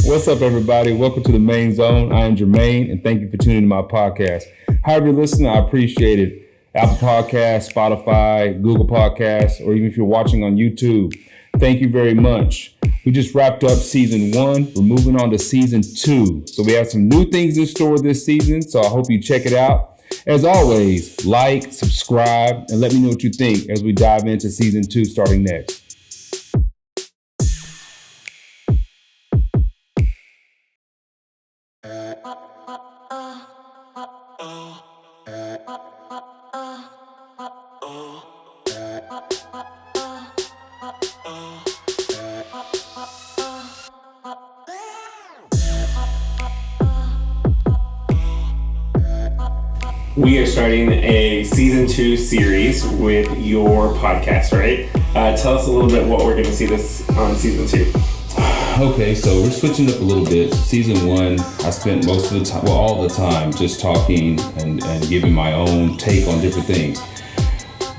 What's up, everybody? Welcome to the Main Zone. I am Jermaine, and thank you for tuning to my podcast. However you're listening, I appreciate it. Apple Podcasts, Spotify, Google Podcasts, or even if you're watching on YouTube, thank you very much. We just wrapped up season 1. We're moving on to season 2. So we have some new things in store this season, so I hope you check it out. As always, like, subscribe, and let me know what you think as we dive into season 2 starting next. We are starting a season 2 series with your podcast, right? Tell us a little bit what we're going to see this on season 2. Okay, so we're switching up a little bit. Season 1, I spent most of the time, all the time, just talking and giving my own take on different things.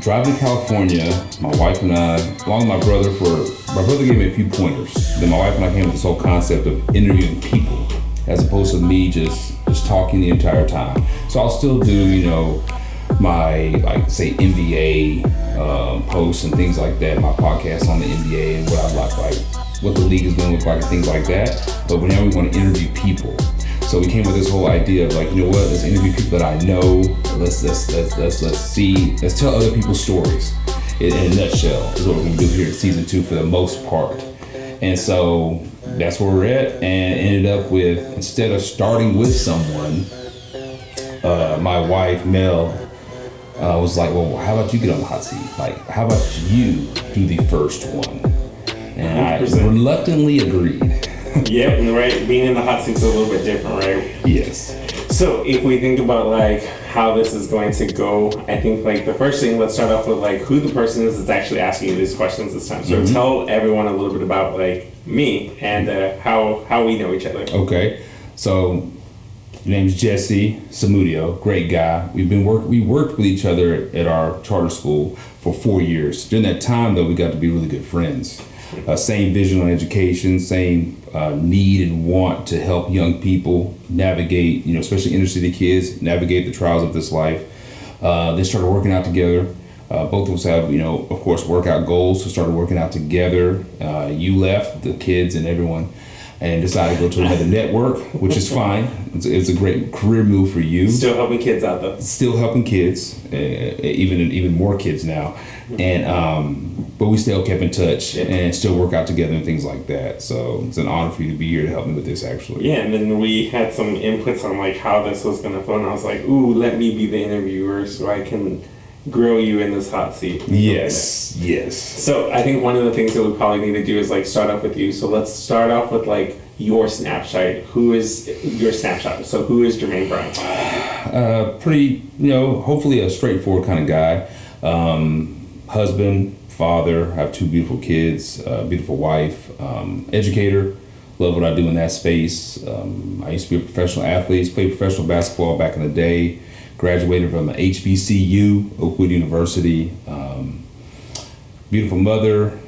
Driving to California, my wife and I, along with my brother gave me a few pointers. Then my wife and I came with this whole concept of interviewing people, as opposed to me just talking the entire time. So I'll still do, my, say, NBA posts and things like that, my podcast on the NBA and what I like what the league is going to look like and things like that. But now we want to interview people. So we came with this whole idea of let's interview people that I know. Let's tell other people's stories. In a nutshell is what we're going to do here in season 2 for the most part. And so that's where we're at, and ended up with, instead of starting with someone, my wife, Mel, was like, well, how about you get on the hot seat? Like, how about you do the first one? And 100%. I reluctantly agreed. Yep, right. Being in the hot seat's a little bit different, right? Yes. So if we think about how this is going to go, I think the first thing, let's start off with who the person is that's actually asking you these questions this time. So tell everyone a little bit about me and how we know each other. Okay. So your name's Jesse Samudio, great guy. We worked with each other at our charter school for 4 years. During that time, though, we got to be really good friends. Same vision on education, same need and want to help young people navigate, especially inner city kids, navigate the trials of this life. They started working out together. Both of us have, of course, workout goals, so started working out together. You left, the kids and everyone, and decided to go to another network, which is fine. It's a great career move for you. Still helping kids out, though. Still helping kids, even more kids now. And but we still kept in touch and still work out together and things like that. So it's an honor for you to be here to help me with this, actually. Yeah, and then we had some inputs on how this was going to flow, and I was like, ooh, let me be the interviewer so I can grill you in this hot seat. Yes. So I think one of the things that we probably need to do is start off with you. So let's start off with your snapshot. Who is your snapshot? So who is Jermaine Brown? Pretty, hopefully a straightforward kind of guy. Husband, father, I have 2 beautiful kids, beautiful wife, educator, love what I do in that space. I used to be a professional athlete, played professional basketball back in the day, graduated from the HBCU, Oakwood University. Beautiful mother,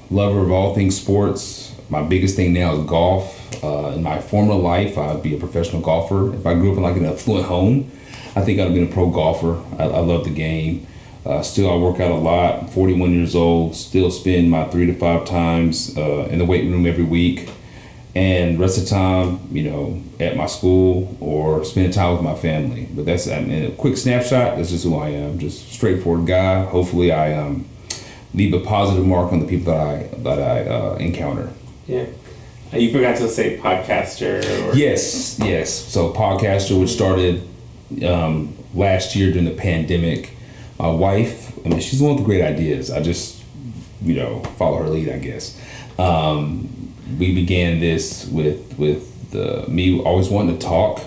lover of all things sports. My biggest thing now is golf. In my former life, I'd be a professional golfer. If I grew up in an affluent home, I think I'd have been a pro golfer. I love the game. Still, I work out a lot. I'm 41 years old. Still spend my 3 to 5 times in the weight room every week. And the rest of the time, at my school or spending time with my family. But that's, a quick snapshot. That's just who I am. Just straightforward guy. Hopefully, I leave a positive mark on the people that I encounter. Yeah. You forgot to say podcaster. Yes. So podcaster, which started last year during the pandemic. My wife, she's the one with the great ideas. I just, follow her lead, I guess. We began this with me always wanting to talk,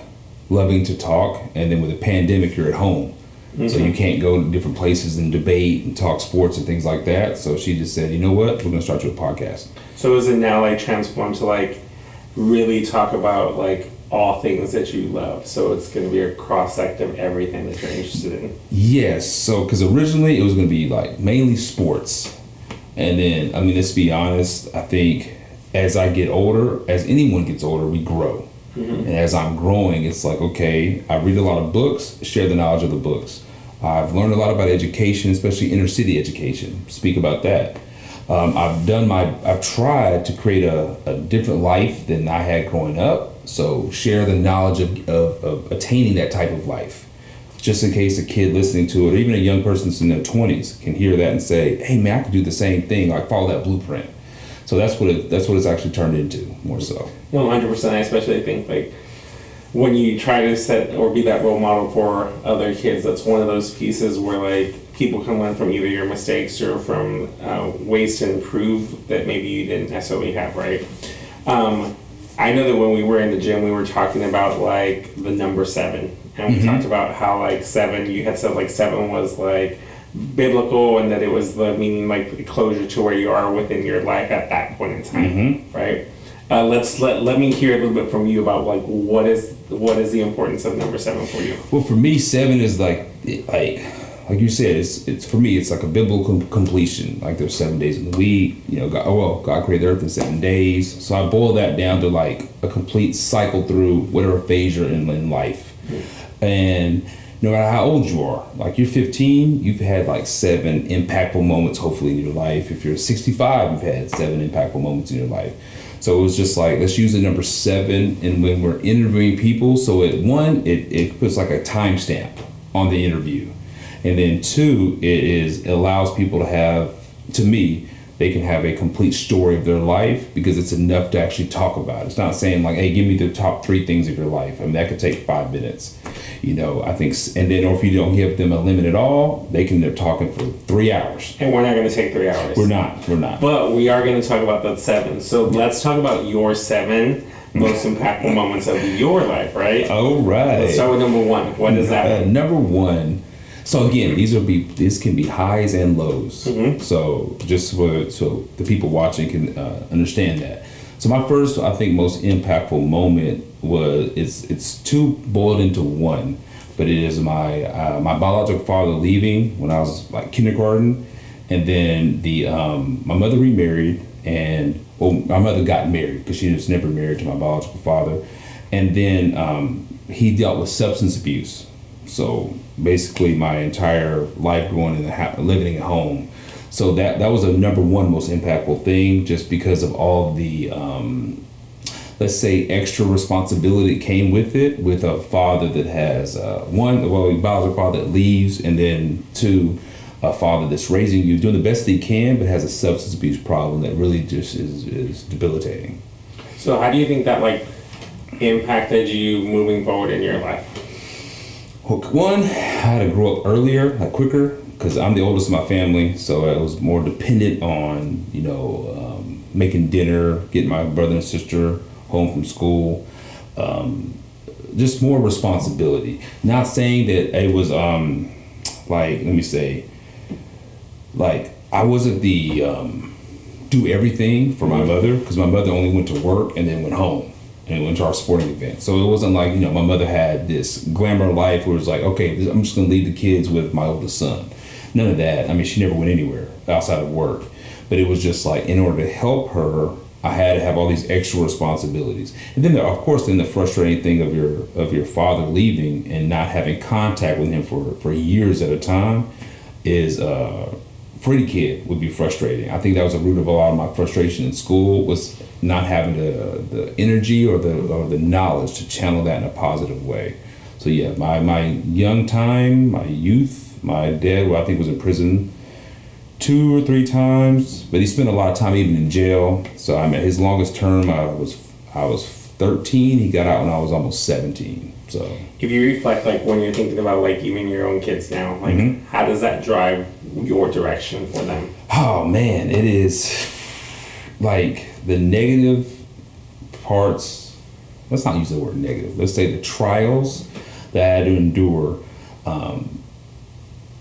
loving to talk, and then with the pandemic, you're at home. Mm-hmm. So you can't go to different places and debate and talk sports and things like that. So she just said, you know what, we're going to start you a podcast. So is it now transformed to really talk about all things that you love? So it's going to be a cross section of everything that you're interested in. Yes. So because originally it was going to be mainly sports. And then, let's be honest, I think as I get older, as anyone gets older, we grow. And as I'm growing, it's like, okay, I read a lot of books, share the knowledge of the books. I've learned a lot about education, especially inner city education. Speak about that. I've tried to create a different life than I had growing up. So share the knowledge of attaining that type of life. Just in case a kid listening to it, or even a young person that's in their 20s can hear that and say, hey man, I could do the same thing, like follow that blueprint. So that's what it's actually turned into, more so. No, 100%. I especially think like when you try to set or be that role model for other kids, that's one of those pieces where like people can learn from either your mistakes or from ways to improve that maybe you didn't necessarily have, right? I know that when we were in the gym, we were talking about like the number 7, and we talked about how like 7, you had said like 7 was like biblical, and that it was the meaning like closure to where you are within your life at that point in time, right? Let me hear a little bit from you about like what is the importance of number 7 for you? Well, for me, 7 is like you said, it's for me, it's like a biblical completion. Like there's 7 days in the week. You know, God created the earth in 7 days. So I boil that down to like a complete cycle through whatever phase you're in life. And no matter how old you are, like you're 15, you've had like 7 impactful moments, hopefully, in your life. If you're 65, you've had 7 impactful moments in your life. So it was just like, let's use the number 7. And when we're interviewing people, so it puts like a timestamp on the interview. And then 2, it allows people to have, to me, they can have a complete story of their life, because it's enough to actually talk about. It's not saying like, hey, give me the top 3 things of your life. I mean, that could take 5 minutes, you know, I think. And then, or if you don't give them a limit at all, they can, they're talking for 3 hours. And we're not going to take 3 hours. We're not. But we are going to talk about that 7. So let's talk about your 7 most impactful moments of your life, right? All right. Let's start with number 1. What is that? Number 1. So again, this can be highs and lows. So just so the people watching can understand that. So my first, I think, most impactful moment was it's 2 boiled into 1, but it is my biological father leaving when I was like kindergarten, and then my mother remarried, and my mother got married because she was never married to my biological father, and then he dealt with substance abuse. So basically my entire life growing in living at home. So that was a number 1 most impactful thing, just because of all the, let's say, extra responsibility that came with it, with a father that has, a biological father that leaves, and then 2, a father that's raising you, doing the best he can, but has a substance abuse problem that really just is debilitating. So how do you think that like impacted you moving forward in your life? 1, I had to grow up earlier, quicker, because I'm the oldest of my family, so I was more dependent on, you know, making dinner, getting my brother and sister home from school, just more responsibility. Not saying that it was, I wasn't the do everything for my mother, because my mother only went to work and then went home and went to our sporting events. So it wasn't like, you know, my mother had this glamour life where it was like, okay, I'm just going to leave the kids with my oldest son. None of that. I mean, she never went anywhere outside of work. But it was just like, in order to help her, I had to have all these extra responsibilities. And then, of course, the frustrating thing of your father leaving and not having contact with him for years at a time is, for any kid, would be frustrating. I think that was the root of a lot of my frustration in school, was not having the energy or the knowledge to channel that in a positive way. So yeah, my young time, my youth, my dad, I think was in prison 2 or 3 times, but he spent a lot of time even in jail. So I mean, his longest term, I was 13. He got out when I was almost 17. So if you reflect, like when you're thinking about like even your own kids now, like how does that drive your direction for them? Oh man, it is like the negative parts. Let's not use the word negative. Let's say the trials that I had to endure.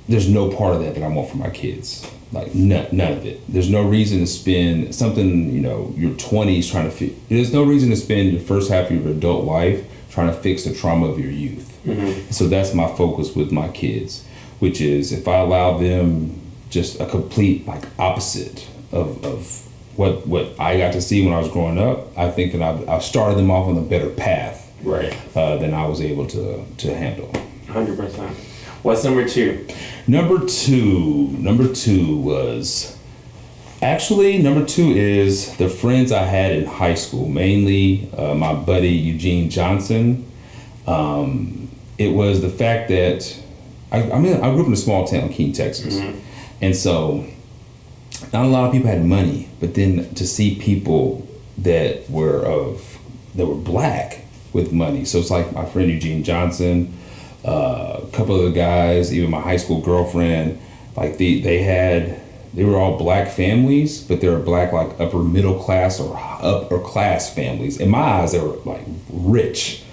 There's no part of that I want for my kids. Like none of it. There's no reason to spend something, you know, your 20s trying to fix. There's no reason to spend your first half of your adult life trying to fix the trauma of your youth. So that's my focus with my kids, which is if I allow them just a complete like opposite of what I got to see when I was growing up, I think that I started them off on a better path, Right. Than I was able to handle. 100%. What's number two? Number two was actually number two is the friends I had in high school, mainly my buddy Eugene Johnson. It was the fact that I grew up in a small town, Keene, Texas, and so not a lot of people had money. But then to see people that were black with money, so it's like my friend Eugene Johnson, a couple of the guys, even my high school girlfriend, like they were all black families, but they were black like upper middle class or upper class families. In my eyes, they were like rich.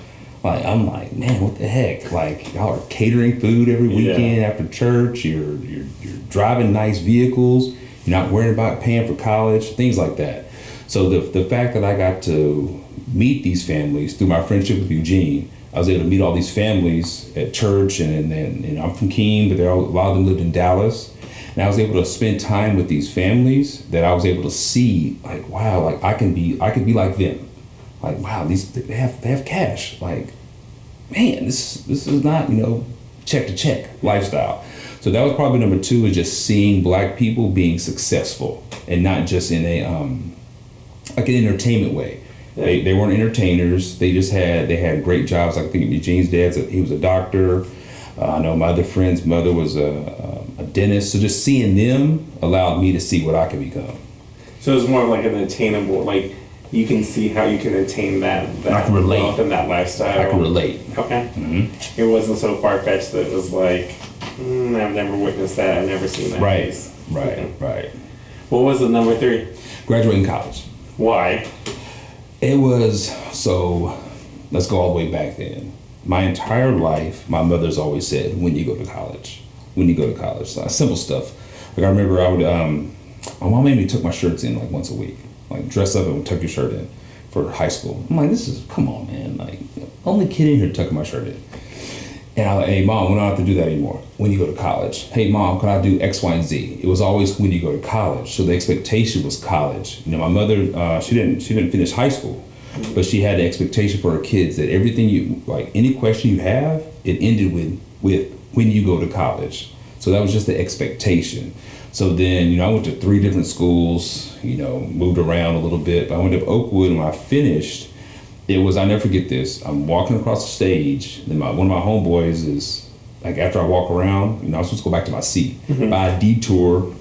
Like I'm like, man, what the heck? Like y'all are catering food every weekend after church. You're driving nice vehicles. You're not worrying about paying for college, things like that. So the fact that I got to meet these families through my friendship with Eugene, I was able to meet all these families at church, and I'm from Keene, but a lot of them lived in Dallas. And I was able to spend time with these families that I was able to see, like, wow, like I could be like them. Like, wow, they have cash. Like, man, this is not, check to check lifestyle. So that was probably number two, is just seeing black people being successful, and not just in a like an entertainment way. Yeah. They weren't entertainers. They had great jobs. Like I think Eugene's dad, he was a doctor. I know my other friend's mother was a dentist. So just seeing them allowed me to see what I could become. So it was more of like an attainable, like you can see how you can attain that I can relate. Wealth and that lifestyle. I can relate. Okay. Mm-hmm. It wasn't so far-fetched that it was like, I've never witnessed that. I've never seen that. Right. Case. Right. Okay. Right. What was the number three? Graduating college. Why? It was, so let's go all the way back then. My entire life, my mother's always said, when you go to college. So, simple stuff. Like I remember my mom made me tuck my shirts in like once a week. Like dress up and tuck your shirt in for high school. I'm like, come on, man. Like, only kid in here tucking my shirt in. And I'm like, hey, Mom, we don't have to do that anymore. When you go to college. Hey, Mom, can I do X, Y, and Z? It was always when you go to college. So the expectation was college. My mother, she didn't finish high school, but she had the expectation for her kids that everything any question you have, it ended with when you go to college. So that was just the expectation. So then, I went to 3 different schools, moved around a little bit. But I went to Oakwood, and when I finished, I'll never forget this. I'm walking across the stage, and one of my homeboys is, like, after I walk around, I'm supposed to go back to my seat. Mm-hmm. By a detour,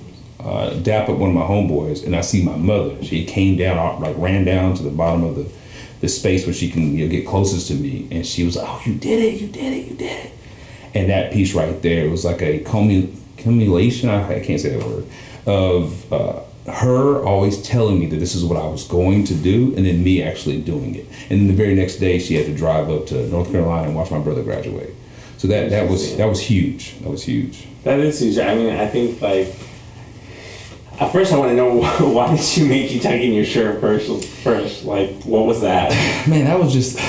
dap up one of my homeboys, and I see my mother. She came down, ran down to the bottom of the space where she can get closest to me, and she was like, oh, you did it. And that piece right there was like a culmination, I can't say that word, of her always telling me that this is what I was going to do, and then me actually doing it. And then the very next day, she had to drive up to North Carolina and watch my brother graduate. So that was huge. That was huge. That is huge. I mean, I think at first I want to know why did you make you tuck in your shirt first? Like, what was that? Man, that was just,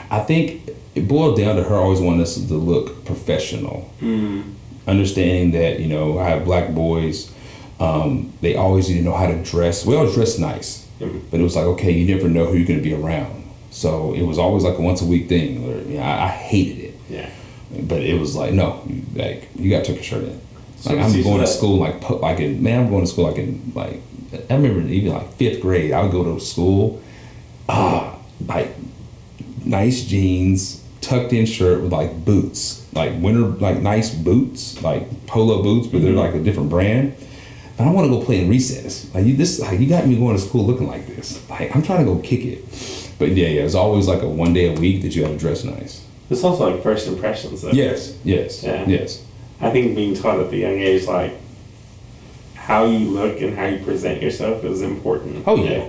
I think it boiled down to her always wanting us to look professional. Understanding that, I have black boys, they always need to know how to dress. We always dress nice, but it was like, okay, you never know who you're going to be around. So it was always like a once a week thing. Where, I hated it. Yeah. But it was like, no, you got to tuck your shirt in. Like, I'm going to school I'm going to school I remember even 5th grade, I would go to school, nice jeans, tucked in shirt with boots, winter, nice boots, polo boots, but they're a different brand. And I want to go play in recess. You got me going to school looking like this. I'm trying to go kick it. But yeah, it's always a one day a week that you have to dress nice. It's also first impressions though. Yes. I think being taught at the young age, how you look and how you present yourself is important. Oh yeah.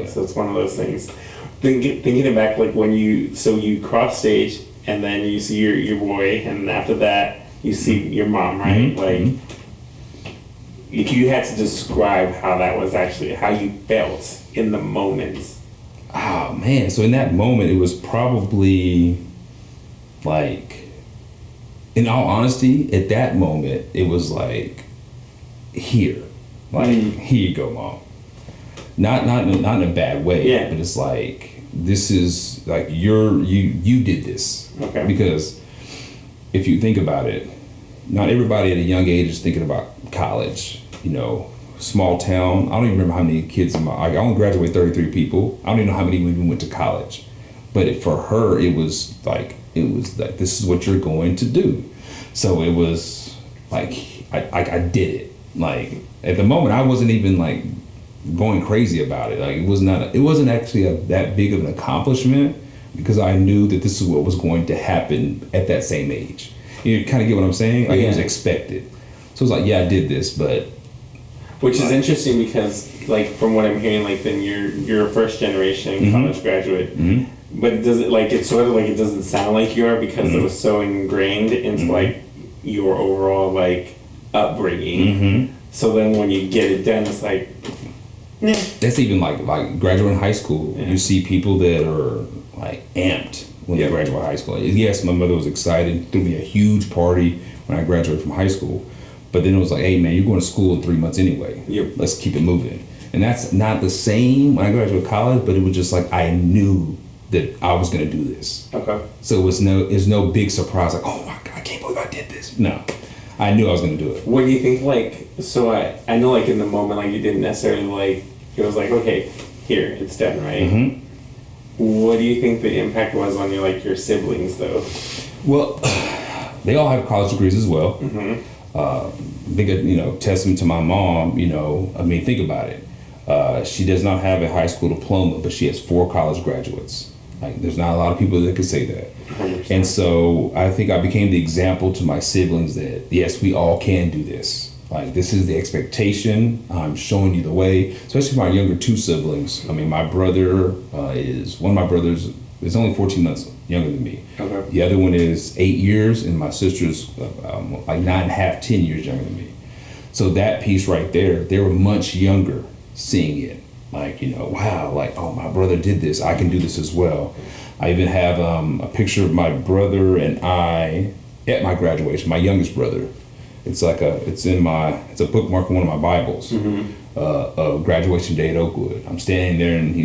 So it's one of those things. Thinking it back, when you cross stage and then you see your boy, and after that you see your mom, right? Mm-hmm. If you had to describe how that was actually, how you felt in the moment. Oh man, so in that moment it was probably in all honesty, at that moment it was here. Here you go, Mom. Not in a bad way. Yeah. But it's like, this is like you did this. Okay. Because if you think about it, not everybody at a young age is thinking about college. You know, small town. I don't even remember how many kids I only graduated 33 people. I don't even know how many even went to college. But for her, it was like this is what you're going to do. So it was like I did it. Like at the moment, I wasn't even like going crazy about it. Like it wasn't actually that big of an accomplishment, because I knew that this is what was going to happen at that same age. You kind of get what I'm saying? Like, it was expected. So it was like, yeah, I did this, but. Which is interesting because, like, from what I'm hearing, like, then you're a first generation college graduate. Mm-hmm. But it's sort of like it doesn't sound like you are, because it was so ingrained into like your overall like upbringing. Mm-hmm. So then when you get it done, it's like, nah. That's even like graduating high school. Yeah. You see people that are like amped when they graduate high school. Yes, my mother was excited. Threw me a huge party when I graduated from high school. But then it was like, hey man, you're going to school in 3 months anyway. Yep. Let's keep it moving. And that's not the same when I graduated college, but it was just like I knew that I was going to do this. Okay. So it's no big surprise like, oh my God, I can't believe I did this. No, I knew I was going to do it. What do you think? Like, so I know like in the moment, like you didn't necessarily like, it was like, okay, here, it's done, right? Mm-hmm. What do you think the impact was on your siblings though? Well, they all have college degrees as well. Mm-hmm. Big, testament to my mom, I mean, think about it. She does not have a high school diploma, but she has 4 college graduates. Like, there's not a lot of people that could say that. 100%. And so I think I became the example to my siblings that, yes, we all can do this. Like, this is the expectation. I'm showing you the way, especially my younger 2 siblings. I mean, my brother one of my brothers is only 14 months younger than me. Okay. The other one is 8 years, and my sister's like 9.5, 10 years younger than me. So that piece right there, they were much younger seeing it. Like, wow, like, oh, my brother did this. I can do this as well. I even have a picture of my brother and I at my graduation, my youngest brother. It's a bookmark in one of my Bibles, of graduation day at Oakwood. I'm standing there and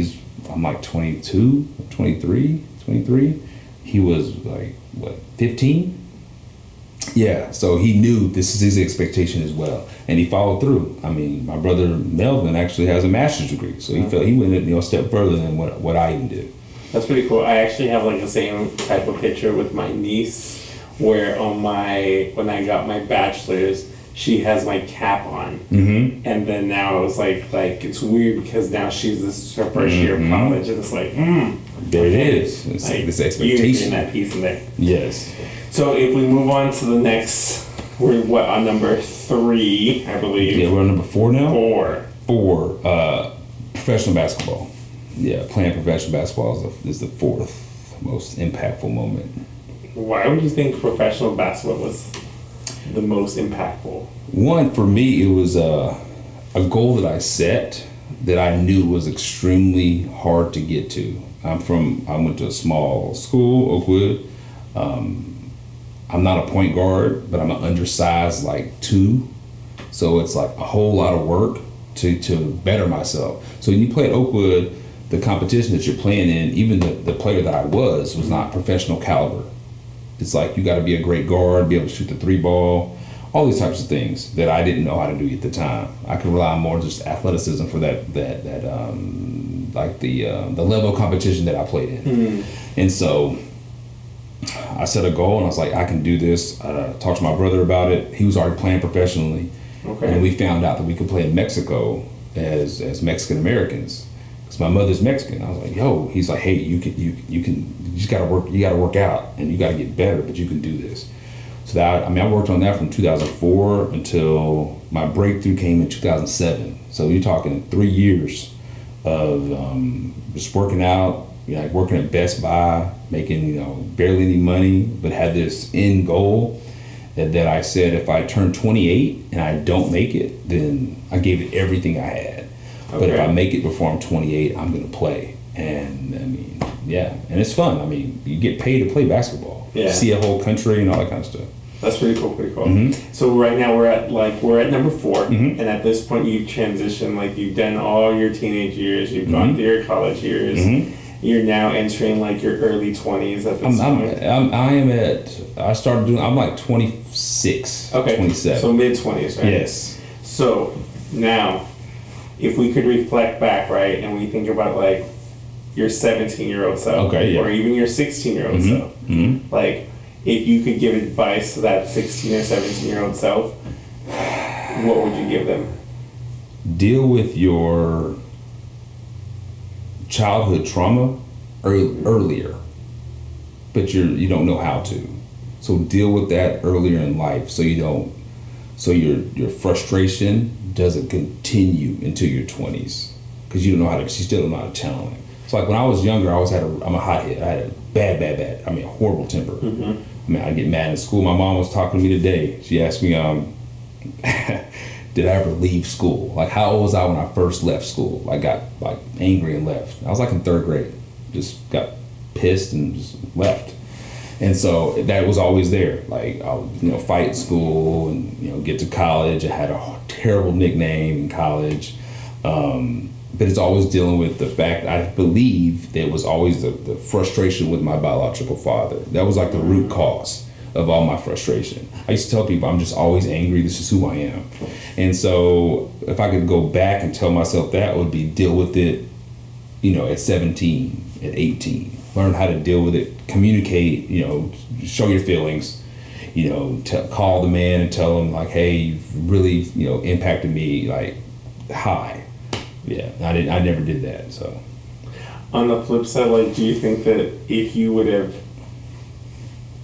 I'm like 22, 23. He was like, 15? Yeah, so he knew this is his expectation as well. And he followed through. I mean, my brother Melvin actually has a master's degree. So he felt he went a step further than what I even did. That's pretty cool. I actually have like the same type of picture with my niece, where when I got my bachelor's, she has my cap on. Mm-hmm. And then now it was like it's weird because now this is her first year of college, and it's like, there it is. It's like this expectation. That piece in there. Yes. So if we move on to the next, we're on number 3, I believe. Yeah, we're on number 4 now? 4. Professional basketball. Yeah, playing professional basketball is the 4th most impactful moment. Why would you think professional basketball was the most impactful? One, for me, it was a goal that I set that I knew was extremely hard to get to. I went to a small school, Oakwood. I'm not a point guard, but I'm an undersized 2. So it's like a whole lot of work to better myself. So when you play at Oakwood, the competition that you're playing in, even the player that I was not professional caliber. It's like you got to be a great guard, be able to shoot the 3 ball, all these types of things that I didn't know how to do at the time. I could rely on more just athleticism for that the level of competition that I played in. Mm-hmm. And so I set a goal and I was like, I can do this. Talked to my brother about it. He was already playing professionally. Okay. And we found out that we could play in Mexico as Mexican Americans. Because my mother's Mexican. I was like, yo, he's like, hey, you just gotta work out and you gotta get better, but you can do this. So I worked on that from 2004 until my breakthrough came in 2007. So you're talking 3 years of just working out, working at Best Buy, making barely any money, but had this end goal that I said if I turn 28 and I don't make it, then I gave it everything I had. Okay. But if I make it before I'm 28, I'm gonna play. And and it's fun. You get paid to play basketball. Yeah. See a whole country and all that kind of stuff. That's pretty cool. Pretty cool. Mm-hmm. So right now we're at number 4, and at this point you've transitioned. Like you've done all your teenage years, you've gone through your college years. You're now entering like your early 20s at this point. I'm like 26, okay, 27. So mid 20s, right? Yes. So now, if we could reflect back, right, and we think about like your 17-year-old self, okay, yeah. or even your 16-year-old self, like if you could give advice to that 16 or 17-year-old self, what would you give them? Deal with your childhood trauma earlier, but you don't know how to. So deal with that earlier in life, so your frustration doesn't continue into your 20s, because you still don't know how to channel it. So like when I was younger, I'm a hothead. I had a bad, I mean, a horrible temper. I mean, I'd get mad in school. My mom was talking to me today. She asked me, did I ever leave school? Like, how old was I when I first left school? I got like angry and left. I was like in 3rd grade. Just got pissed and just left. And so that was always there. Like I would, fight in school and, get to college. I had a terrible nickname in college. But it's always dealing with the fact, I believe there was always the frustration with my biological father. That was like the root cause of all my frustration. I used to tell people I'm just always angry. This is who I am. And so if I could go back and tell myself that, would be deal with it, at 17, at 18. Learn how to deal with it, communicate, show your feelings, call the man and tell him like, hey, you've really, impacted me like high. Yeah, I never did that. So on the flip side, like, do you think that if you would have,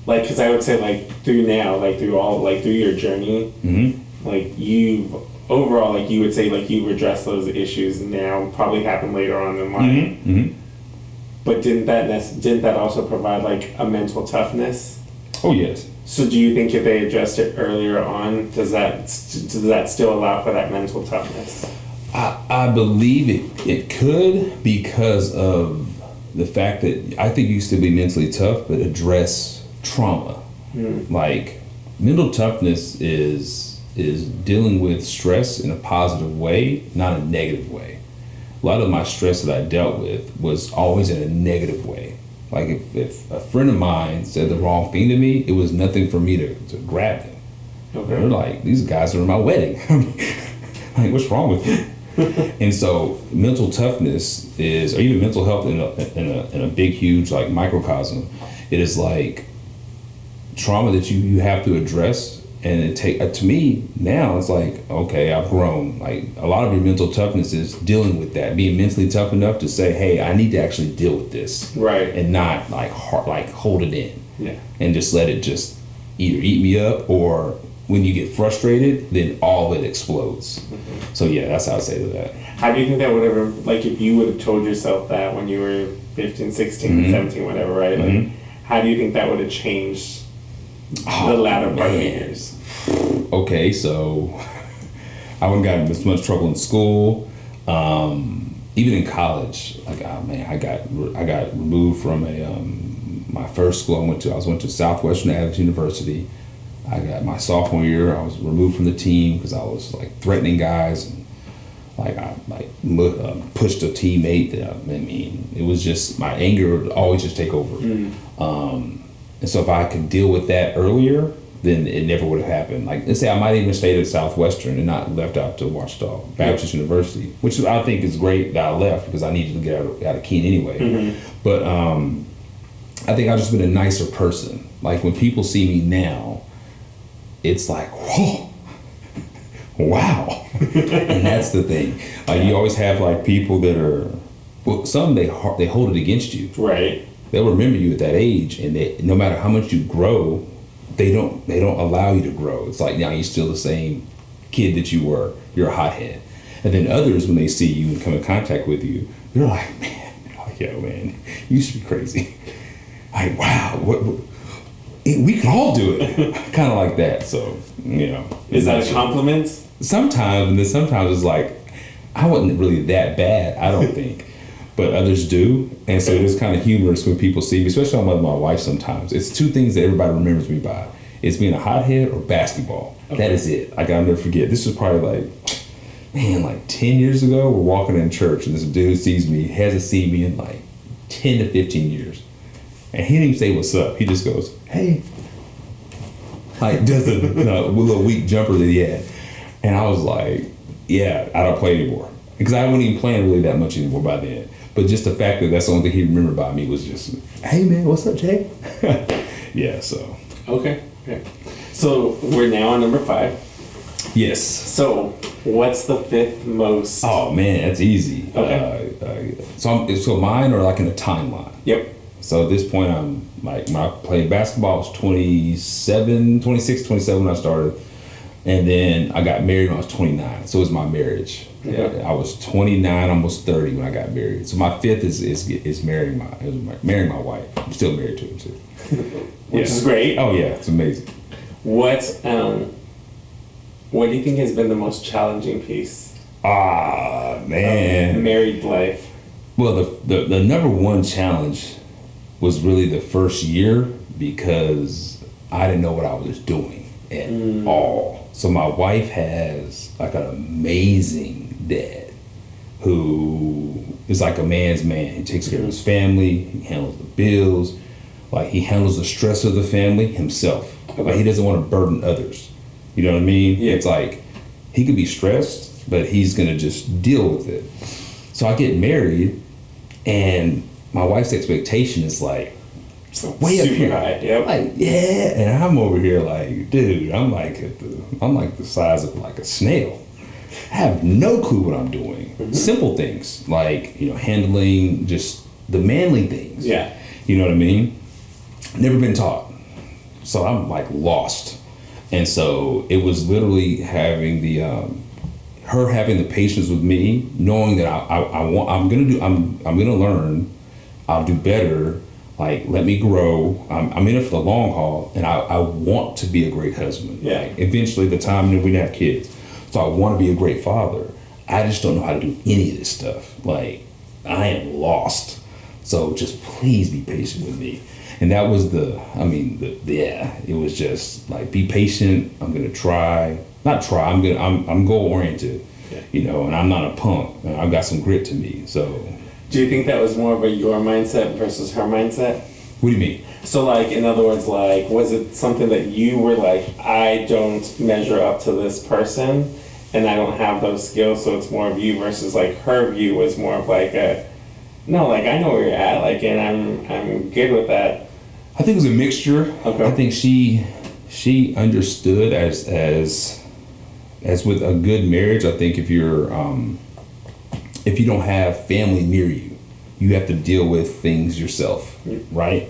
like, because I would say like through your journey, like you've overall, like you would say like you've addressed those issues now, probably happened later on in life. But didn't that also provide like a mental toughness? Oh yes. So do you think if they addressed it earlier on, does that still allow for that mental toughness? I believe it could, because of the fact that I think you still be mentally tough, but address trauma. Like mental toughness is dealing with stress in a positive way, not a negative way. A lot of my stress that I dealt with was always in a negative way. Like if a friend of mine said the wrong thing to me, it was nothing for me to grab them. Okay. They're like, these guys are in my wedding. Like, what's wrong with you? And so mental toughness is, or even mental health in a big, huge like microcosm, it is like trauma that you have to address. And it to me now, it's like, okay, I've grown. Like a lot of your mental toughness is dealing with that, being mentally tough enough to say, hey, I need to actually deal with this, right? And not like hold it in, yeah, and just let it just either eat me up, or when you get frustrated, then all of it explodes. So yeah, that's how I say to that. How do you think that would ever, like if you would have told yourself that when you were 15, 16, 17, whatever, right? Like, how do you think that would have changed the latter part of the years? Okay, so I wouldn't got in as much trouble in school. Even in college, like I got removed from my first school I went to Southwestern Adventist University. I got my sophomore year, I was removed from the team because I was like threatening guys, and like I pushed a teammate. It was just, my anger would always just take over. And so if I could deal with that earlier, then it never would have happened. Like, let's say I might even stayed at Southwestern and not left out to Ouachita Baptist University, which I think is great that I left because I needed to get out of Keene anyway. But I think I've just been a nicer person. Like when people see me now, it's like, whoa, wow. And that's the thing. Like you always have like people that are, well, some they hold it against you. Right. They'll remember you at that age, and no matter how much you grow, they don't allow you to grow. It's like, now you're still the same kid that you were. You're a hothead. And then others, when they see you and come in contact with you, they're like, man, yo, man, you used to be crazy. Like, wow, what we can all do it. Kind of like that. So, Is that a compliment? Sometimes, and then sometimes it's like, I wasn't really that bad, I don't think. But others do. And so it's kind of humorous when people see me, especially I'm with my wife sometimes. It's two things that everybody remembers me by. It's being a hothead or basketball. Okay. That is it. I'll never forget. This was probably like 10 years ago. We're walking in church and this dude sees me, hasn't seen me in like 10 to 15 years. And he didn't even say what's up. He just goes, hey. Like, does a little weak jumper that he had. And I was like, yeah, I don't play anymore. Because I wasn't even playing really that much anymore by then. But just the fact that that's the only thing he remembered about me was just, hey man, what's up, Jay? Yeah, so. Okay. So we're now on number 5. Yes. So what's the 5th most? Oh man, that's easy. Okay. So mine are like in a timeline. Yep. So at this point, I'm like, when I played basketball, I was 26, 27 when I started. And then I got married when I was 29. So it was my marriage. Okay. Yeah, I was 29, almost 30 when I got married. So my 5th is marrying my wife. I'm still married to her too. Which is great. Oh yeah, it's amazing. What do you think has been the most challenging piece? Man. Of married life. Well, the number one challenge was really the first year because I didn't know what I was doing at all. So my wife has like an amazing dad who is like a man's man. He takes care of his family, he handles the bills, like he handles the stress of the family himself. Okay. Like he doesn't want to burden others. You know what I mean? Yeah. It's like he could be stressed, but he's gonna just deal with it. So I get married and my wife's expectation is like way up here. High, yep. Like, yeah, and I'm over here like, dude, I'm like the size of like a snail. I have no clue what I'm doing. Mm-hmm. Simple things like, handling just the manly things. Yeah. You know what I mean? Never been taught. So I'm like lost. And so it was literally having her having the patience with me, knowing that I'm gonna learn, I'll do better. Like, let me grow. I'm in it for the long haul, and I want to be a great husband. Yeah. Like, eventually, the time we didn't have kids, so I want to be a great father. I just don't know how to do any of this stuff. Like, I am lost. So just please be patient with me. And that was it was just like, be patient. I'm gonna try. Not try. I'm goal oriented. Yeah. And I'm not a punk. I've got some grit to me. So. Do you think that was more of a your mindset versus her mindset? What do you mean? So, like, in other words, like, was it something that you were like, I don't measure up to this person and I don't have those skills, so it's more of you versus, like, her view was more of like no, like, I know where you're at, like, and I'm good with that. I think it was a mixture. Okay. I think she understood as with a good marriage. I think if you don't have family near you, you have to deal with things yourself, right?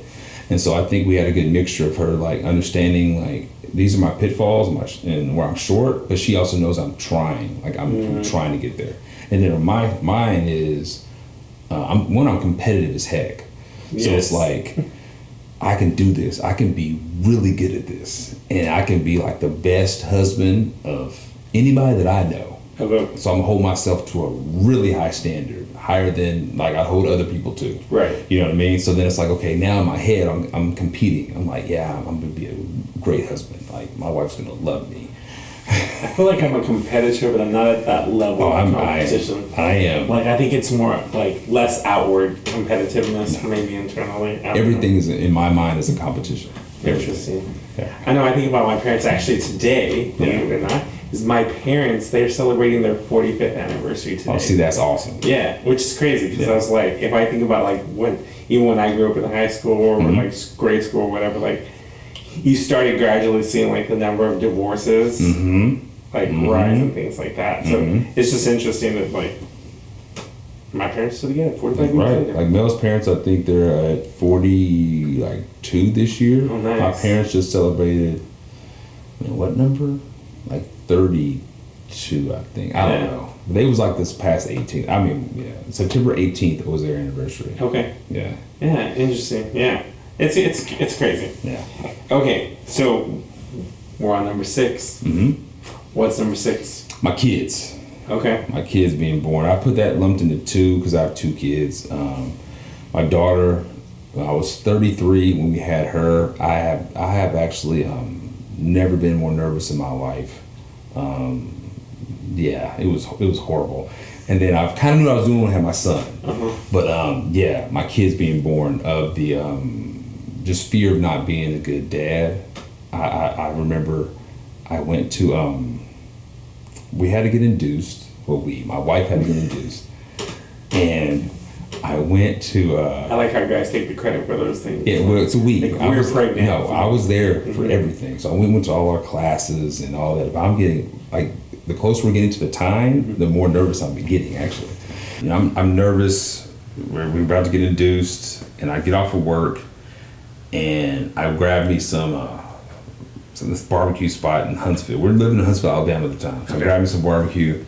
And so I think we had a good mixture of her like understanding like these are my pitfalls and where I'm short, but she also knows I'm trying, like I'm trying to get there. And then mine is I'm competitive as heck, so it's like I can do this, I can be really good at this, and I can be like the best husband of anybody that I know. Okay. So I'm gonna hold myself to a really high standard, higher than like I hold other people to. Right. You know what I mean? So then it's like, okay, now in my head I'm competing. I'm like, yeah, I'm gonna be a great husband. Like my wife's gonna love me. I feel like I'm a competitor, but I'm not at that level of competition. I am. Like I think it's more like less outward competitiveness, maybe internally. Everything is in my mind is a competition. Interesting. Yeah. I know. I think about my parents actually today. Believe it or not. Is my parents, they're celebrating their 45th anniversary today. Oh, see, that's awesome. Yeah, which is crazy because I was like, if I think about like even when I grew up in high school or like grade school or whatever, like you started gradually seeing like the number of divorces like rise and things like that. So it's just interesting that like my parents still together 45 years later. Like Mel's parents, I think they're at 42 this year. Oh, nice. My parents just celebrated, what number? Like 32, I think. I don't know. They was like this past 18th. I mean, September 18th was their anniversary. Okay. Yeah. Yeah, interesting. Yeah. It's crazy. Yeah. Okay, so we're on number 6. What's number 6? My kids. Okay. My kids being born. I put that lumped into 2 because I have 2 kids. My daughter, I was 33 when we had her. I have actually never been more nervous in my life. Yeah, it was horrible. And then I kind of knew what I was doing when I had my son. But yeah, my kids being born, of the just fear of not being a good dad. I remember I went to, we had to get induced. Well, my wife had to get induced. And I went to... I like how guys take the credit for those things. Yeah, well, it's a we. Like we were pregnant. No, I was there for everything. So we went to all our classes and all that. But I'm getting, like, the closer we're getting to the time, the more nervous I'm getting, actually. You know, I'm nervous. We're about to get induced, and I get off of work, and I grab me some this barbecue spot in Huntsville. We're living in Huntsville, Alabama at the time. So I grab me some barbecue,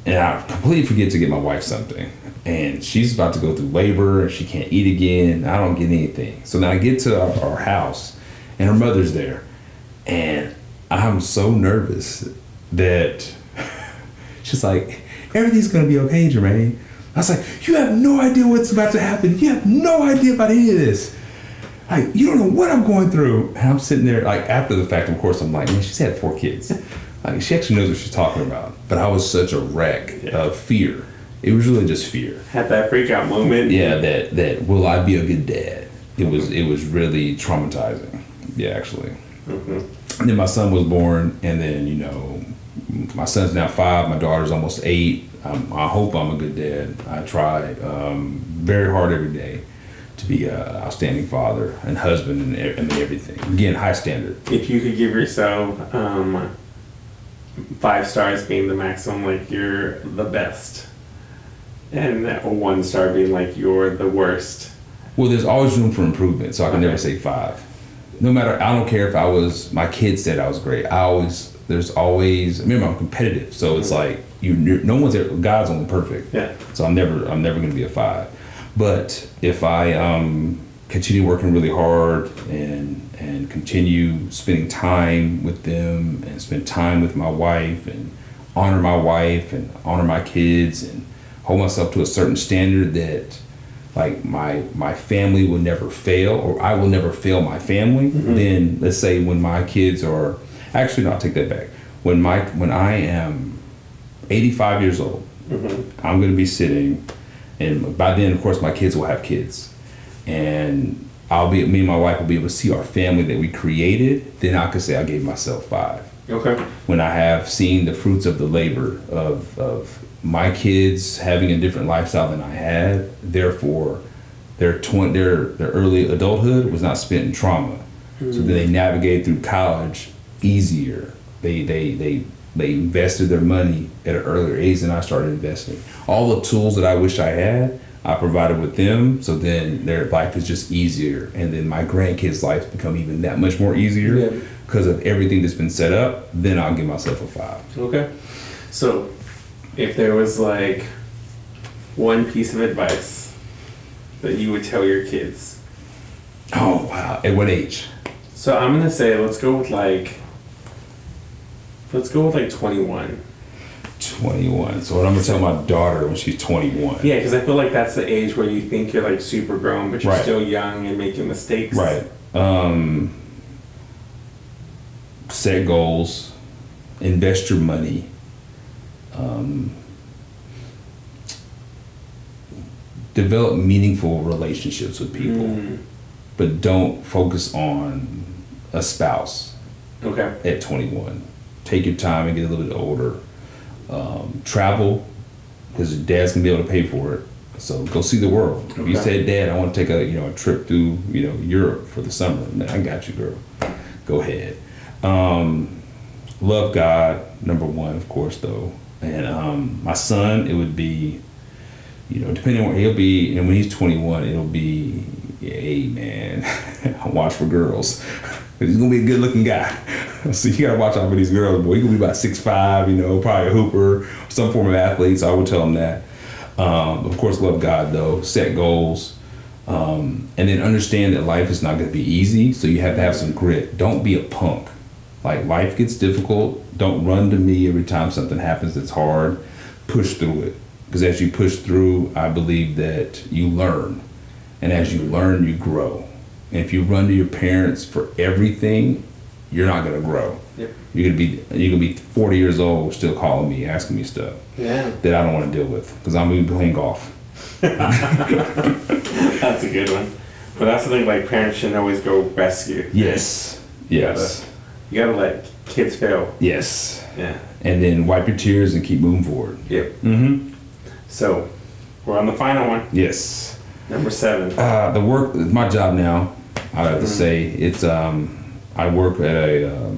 and I completely forget to get my wife something. And she's about to go through labor, and she can't eat again. I don't get anything. So now I get to our house, and her mother's there, and I'm so nervous that she's like, everything's gonna be okay, Jermaine. I was like, you have no idea what's about to happen. You have no idea about any of this. Like, you don't know what I'm going through. And I'm sitting there, like, after the fact, of course, I'm like, man, she's had 4 kids. Like, she actually knows what she's talking about. But I was such a wreck of fear. It was really just fear. Had that freak out moment. Yeah, that will I be a good dad? It was really traumatizing. Yeah, actually. And then my son was born, and then, you know, my son's now 5, my daughter's almost 8. I hope I'm a good dad. I try very hard every day to be an outstanding father and husband and everything. Again, high standard. If you could give yourself 5 stars being the maximum, like you're the best, and 1 star being like you're the worst. Well, there's always room for improvement, so I can never say 5. No matter, I don't care if my kids said I was great. There's always, remember, I'm competitive, so it's like, no one's ever, God's only perfect. Yeah. So I'm never going to be a 5. But if I continue working really hard and continue spending time with them and spend time with my wife and honor my wife and honor my kids and hold myself to a certain standard that, like, my family will never fail, or I will never fail my family, then let's say when my kids are, actually no, I'll take that back. When I am 85 years old, I'm going to be sitting, and by then, of course, my kids will have kids, and me and my wife will be able to see our family that we created. Then I could say I gave myself 5. Okay. When I have seen the fruits of the labor of my kids having a different lifestyle than I had, therefore, their early adulthood was not spent in trauma, so then they navigate through college easier. They invested their money at an earlier age than I started investing. All the tools that I wish I had, I provided with them, so then their life is just easier, and then my grandkids' life become even that much more easier because of everything that's been set up. Then I'll give myself a 5. Okay. So, if there was like one piece of advice that you would tell your kids. Oh, wow. At what age? So I'm gonna say let's go with like 21. 21. So what I'm gonna tell my daughter when she's 21. Yeah, because I feel like that's the age where you think you're like super grown, but you're still young and making mistakes. Right. Set goals. Invest your money. Develop meaningful relationships with people, but don't focus on a spouse. Okay. At 21, take your time and get a little bit older. Travel, because dad's gonna be able to pay for it. So go see the world. If you said, Dad, I want to take a trip through Europe for the summer, man, I got you, girl. Go ahead. Love God, number 1, of course, though. And my son, it would be, depending on where he'll be, and when he's 21, it'll be, hey, man, watch for girls. He's going to be a good-looking guy. So you got to watch out for these girls, boy. He's going to be about 6'5", probably a hooper, some form of athlete, so I would tell him that. Of course, love God, though. Set goals. And then understand that life is not going to be easy, so you have to have some grit. Don't be a punk. Like, life gets difficult. Don't run to me every time something happens that's hard. Push through it. Because as you push through, I believe that you learn. And as you learn, you grow. And if you run to your parents for everything, you're not gonna grow. Yep. You're gonna be 40 years old still calling me, asking me stuff that I don't want to deal with because I'm gonna be playing golf. That's a good one. But that's the thing, like, parents shouldn't always go rescue. Yes. Yes. You gotta let kids fail. Yes. Yeah. And then wipe your tears and keep moving forward. Yep. Mm-hmm. So, we're on the final one. Yes. Number 7. The work, my job now, I have to say, it's, I work at a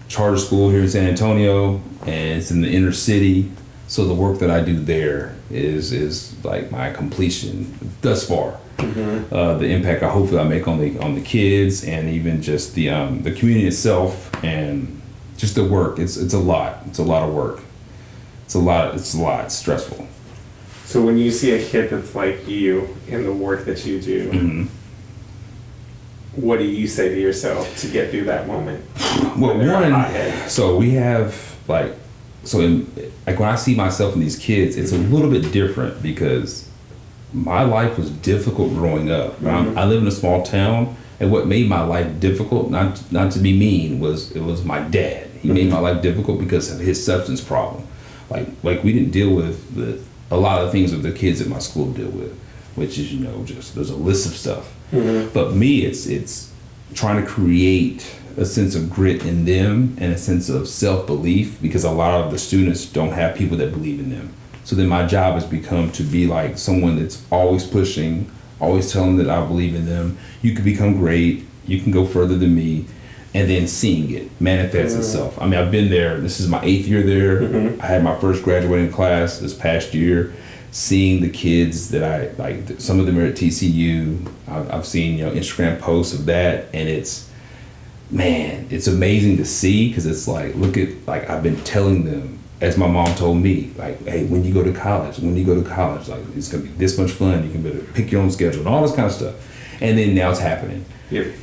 charter school here in San Antonio, and it's in the inner city. So the work that I do there is like my completion thus far. The impact hopefully I make on the kids and even just the community itself and just the work. It's a lot. It's a lot of work. It's a lot. It's stressful. So when you see a kid that's like you in the work that you do, what do you say to yourself to get through that moment? Well, so we have like when I see myself in these kids, it's a little bit different because my life was difficult growing up. I live in a small town, and what made my life difficult, not to be mean, was my dad. He made my life difficult because of his substance problem. Like we didn't deal with a lot of things that the kids at my school deal with, which is just there's a list of stuff. But me, it's trying to create a sense of grit in them and a sense of self-belief because a lot of the students don't have people that believe in them. So then my job has become to be like someone that's always pushing, always telling them that I believe in them. You can become great. You can go further than me. And then seeing it manifest itself. I mean, I've been there. This is my 8th year there. I had my first graduating class this past year. Seeing the kids that I like, some of them are at TCU. I've seen Instagram posts of that, and it's amazing to see because it's like I've been telling them, as my mom told me, like, hey, when you go to college, like it's gonna be this much fun. You can better pick your own schedule and all this kind of stuff. And then now it's happening. Yep.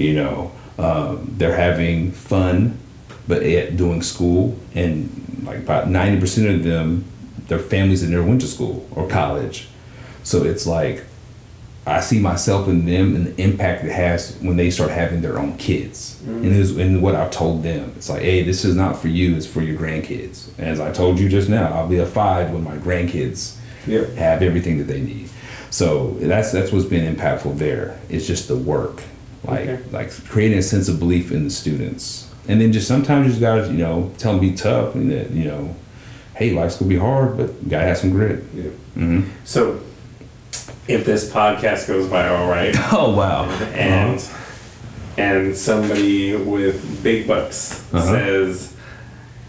They're having fun, but doing school, and like about 90% of them, their families that never went to school or college. So it's like I see myself in them and the impact it has when they start having their own kids. And what I've told them, it's like, hey, this is not for you, it's for your grandkids. And as I told you just now, I'll be a 5 when my grandkids have everything that they need. So that's what's been impactful there. It's just the work, like creating a sense of belief in the students. And then just sometimes you just gotta, tell them be tough and that, hey, life's gonna be hard, but you gotta have some grit. Yeah. So if this podcast goes viral, right? Oh wow! And somebody with big bucks says,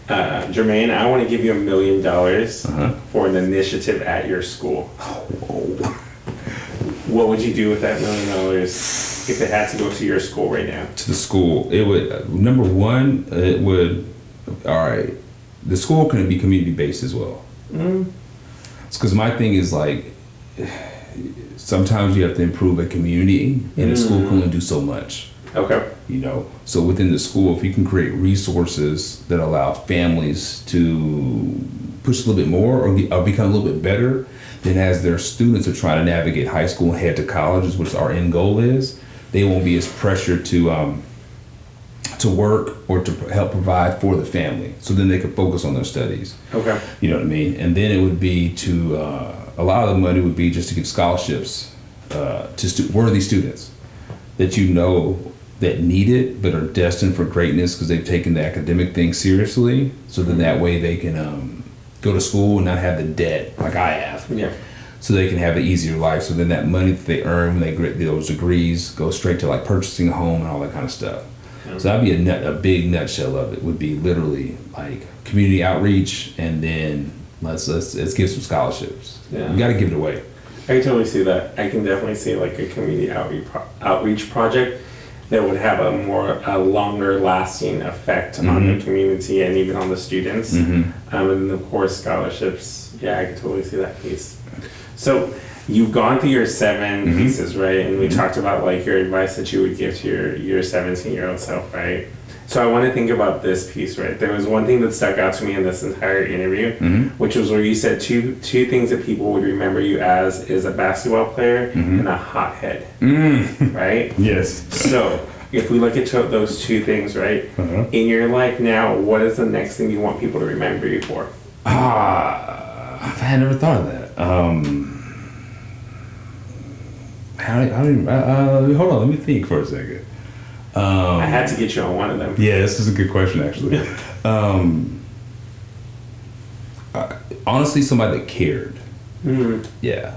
Jermaine, I want to give you $1 million for an initiative at your school. What would you do with that $1 million if it had to go to your school right now? To the school, it would number one. It would the school can be community based as well. It's because my thing is like. Sometimes you have to improve a community, and the school can only do so much. Okay. So within the school, if you can create resources that allow families to push a little bit more or become a little bit better, then as their students are trying to navigate high school and head to colleges, which our end goal is, they won't be as pressured to work or to help provide for the family. So then they can focus on their studies. Okay. You know what I mean? And then it would be to a lot of the money would be just to give scholarships to worthy students that that need it but are destined for greatness because they've taken the academic thing seriously. So then that way they can go to school and not have the debt like I have. Yeah. So they can have an easier life. So then that money that they earn when they get those degrees goes straight to like purchasing a home and all that kind of stuff. So that'd be a big nutshell of it. Would be literally like community outreach, and then let's give some scholarships. Yeah. You got to give it away. I can totally see that. I can definitely see like a community outreach project that would have a longer lasting effect on the community and even on the students. And then of course scholarships. Yeah, I can totally see that piece. So you've gone through your 7 pieces, right? And we talked about like your advice that you would give to your 17-year-old self, right? So I want to think about this piece, right? There was one thing that stuck out to me in this entire interview, which was where you said two things that people would remember you as is a basketball player and a hothead, right? Yes. So if we look at those two things, right, in your life now, what is the next thing you want people to remember you for? I had never thought of that. Hold on, let me think for a second. I had to get you on one of them. Yeah, this is a good question, actually. Honestly, somebody that cared. Yeah.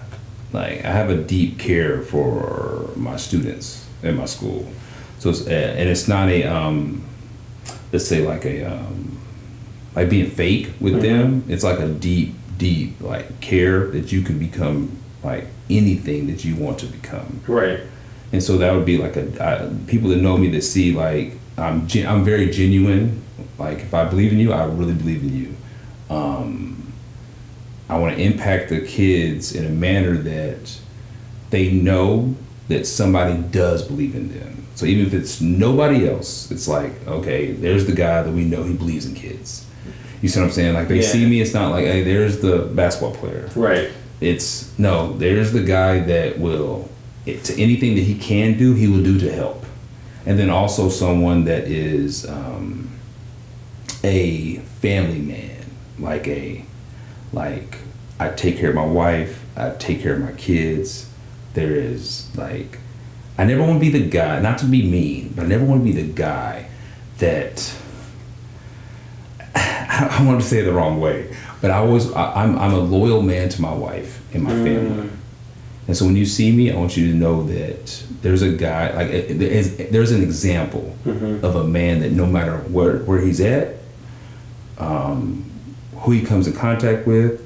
Like, I have a deep care for my students at my school. So it's, and it's not a, let's say like like being fake with them. It's like a deep, like care that you can become like anything that you want to become. Right. And so that would be like people that know me that see like, I'm very genuine. Like if I believe in you, I really believe in you. I want to impact the kids in a manner that they know that somebody does believe in them. So even if it's nobody else, it's like, okay, there's the guy that we know he believes in kids. You see what I'm saying? Like they see me, it's not like, hey, there's the basketball player. Right. It's, no, there's the guy that will, to anything that he can do, he will do to help. And then also someone that is a family man, like I take care of my wife, I take care of my kids. There is like, I never want to be the guy, not to be mean, but I never want to be the guy that, I want to say it the wrong way, but I'm a loyal man to my wife and my family. And so when you see me, I want you to know that there's a guy, like there's an example of a man that no matter where he's at, who he comes in contact with,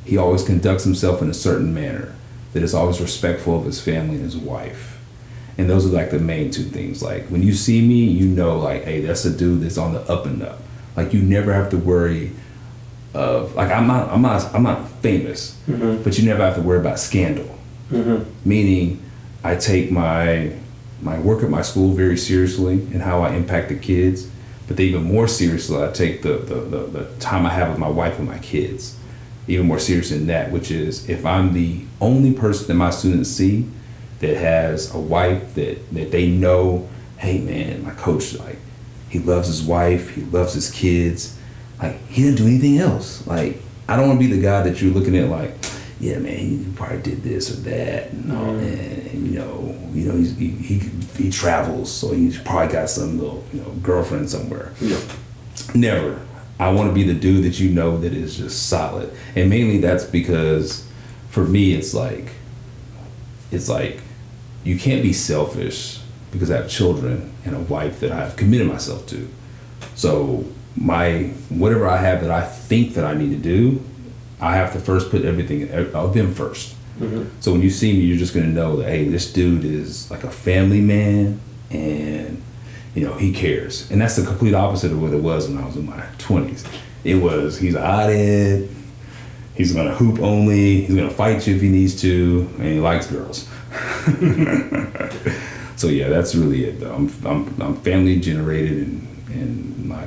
he always conducts himself in a certain manner that is always respectful of his family and his wife. And those are like the main two things. Like when you see me, you know, like, hey, that's a dude that's on the up and up. Like you never have to worry of, like I'm not famous, but you never have to worry about scandal. Meaning I take my work at my school very seriously and how I impact the kids, but even more seriously I take the time I have with my wife and my kids even more serious than that, which is if I'm the only person that my students see that has a wife that they know, hey man, my coach, like he loves his wife, he loves his kids, like he didn't do anything else. Like I don't want to be the guy that you're looking at like, yeah, man, he probably did this or that, and you know, he travels, so he's probably got some little, girlfriend somewhere. Yeah. Never. I want to be the dude that you know that is just solid, and mainly that's because, for me, it's like you can't be selfish because I have children and a wife that I've committed myself to. So whatever I have that I think that I need to do, I have to first put everything of them first. So when you see me, you're just gonna know that, hey, this dude is like a family man, and he cares. And that's the complete opposite of what it was when I was in my 20s. It was, he's a hothead, he's gonna hoop only, he's gonna fight you if he needs to, and he likes girls. So yeah, that's really it though. I'm family generated and my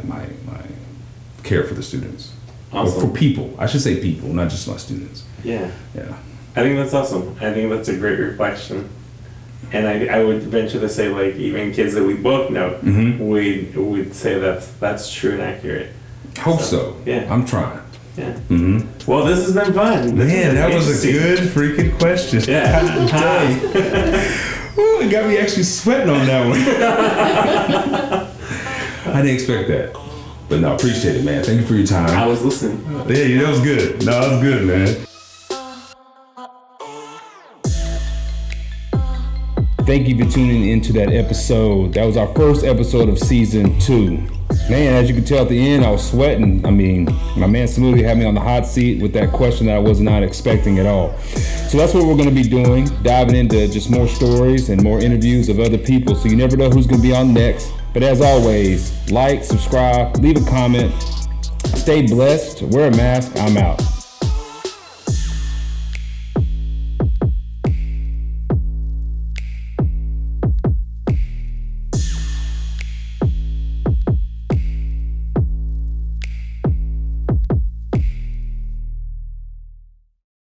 care for the students. Awesome. Or for people. I should say people, not just my students. Yeah. I think that's awesome. I think that's a great reflection. And I would venture to say, like, even kids that we both know, would say that's true and accurate. Hope so. Yeah. I'm trying. Yeah. Well, this has been fun. Man, that was a good freaking question. Yeah. Ooh, it got me actually sweating on that one. I didn't expect that. But no, appreciate it, man. Thank you for your time. I was listening. Yeah, that was good. No, that was good, man. Thank you for tuning into that episode. That was our first episode of season 2. Man, as you can tell at the end, I was sweating. I mean, my man Samudio had me on the hot seat with that question that I was not expecting at all. So that's what we're going to be doing, diving into just more stories and more interviews of other people. So you never know who's going to be on next. But as always, like, subscribe, leave a comment. Stay blessed, wear a mask. I'm out.